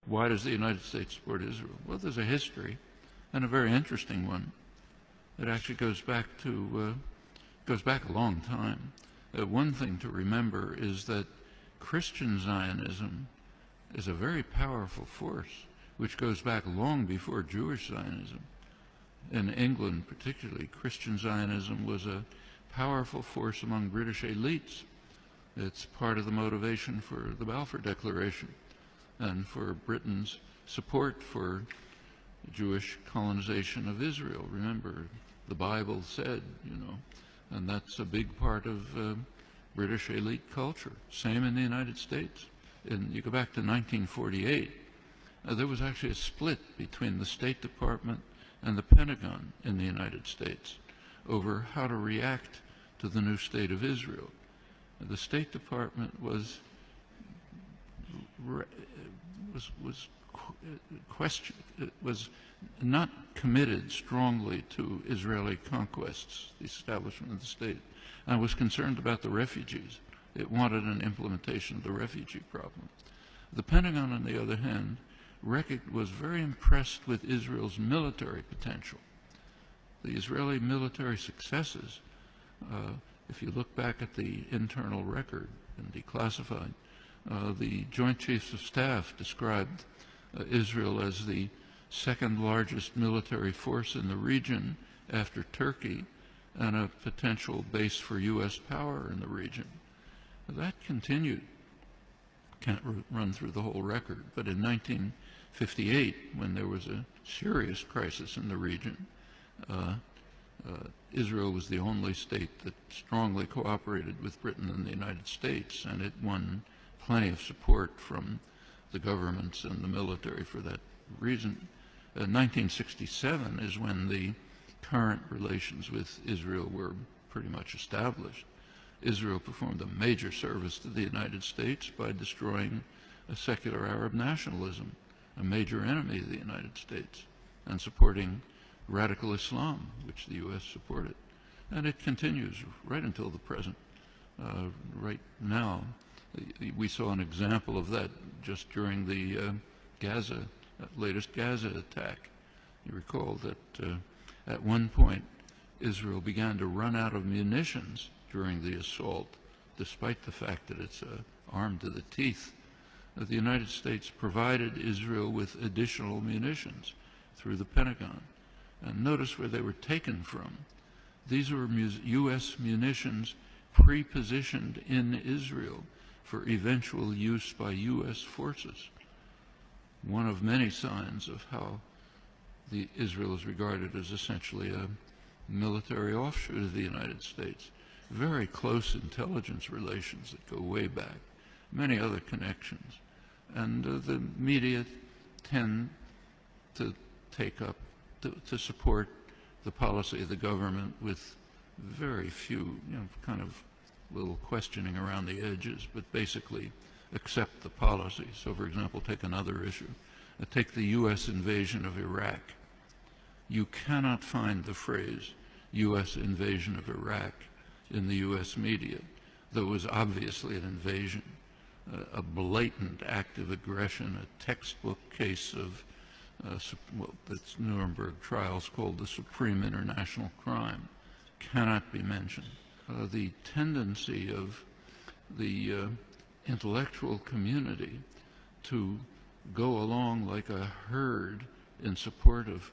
Why does the United States support Israel? Well, there's a history, and a very interesting one. It actually goes back a long time. One thing to remember is that Christian Zionism is a very powerful force, which goes back long before Jewish Zionism. In England, particularly, Christian Zionism was a powerful force among British elites. It's part of the motivation for the Balfour Declaration and for Britain's support for Jewish colonization of Israel. Remember, the Bible said, and that's a big part of British elite culture. Same in the United States. You go back to 1948, there was actually a split between the State Department and the Pentagon in the United States over how to react to the new state of Israel. The State Department was not committed strongly to Israeli conquests, the establishment of the state, and was concerned about the refugees. It wanted an implementation of the refugee problem. The Pentagon, on the other hand, was very impressed with Israel's military potential. The Israeli military successes, if you look back at the internal record and declassified, the Joint Chiefs of Staff described Israel as the second largest military force in the region after Turkey and a potential base for U.S. power in the region. That continued. Can't run through the whole record, but in 1958, when there was a serious crisis in the region, Israel was the only state that strongly cooperated with Britain and the United States, and it won plenty of support from the governments and the military for that reason. 1967 is when the current relations with Israel were pretty much established. Israel performed a major service to the United States by destroying a secular Arab nationalism, a major enemy of the United States, and supporting radical Islam, which the U.S. supported. And it continues right until the present. Right now, we saw an example of that just during the latest Gaza attack. You recall that at one point, Israel began to run out of munitions during the assault, despite the fact that it's armed to the teeth. The United States provided Israel with additional munitions through the Pentagon. And notice where they were taken from. These were U.S. munitions pre-positioned in Israel for eventual use by U.S. forces. One of many signs of how Israel is regarded as essentially a military offshoot of the United States. Very close intelligence relations that go way back, many other connections. And the media tend to take up, to support the policy of the government with very few, kind of little questioning around the edges, but basically accept the policy. So, for example, take another issue. Take the U.S. invasion of Iraq. You cannot find the phrase U.S. invasion of Iraq in the U.S. media, though it was obviously an invasion, a blatant act of aggression, a textbook case of what the Nuremberg trials called the supreme international crime, cannot be mentioned. The tendency of the intellectual community to go along like a herd in support of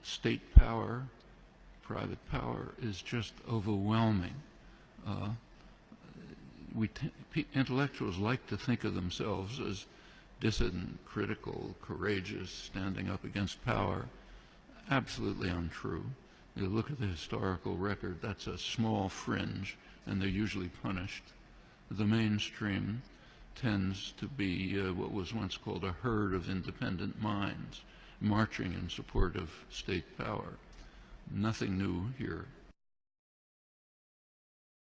state power, private power, is just overwhelming. Intellectuals like to think of themselves as dissident, critical, courageous, standing up against power. Absolutely untrue. You look at the historical record, that's a small fringe, and they're usually punished. The mainstream tends to be what was once called a herd of independent minds, marching in support of state power. Nothing new here.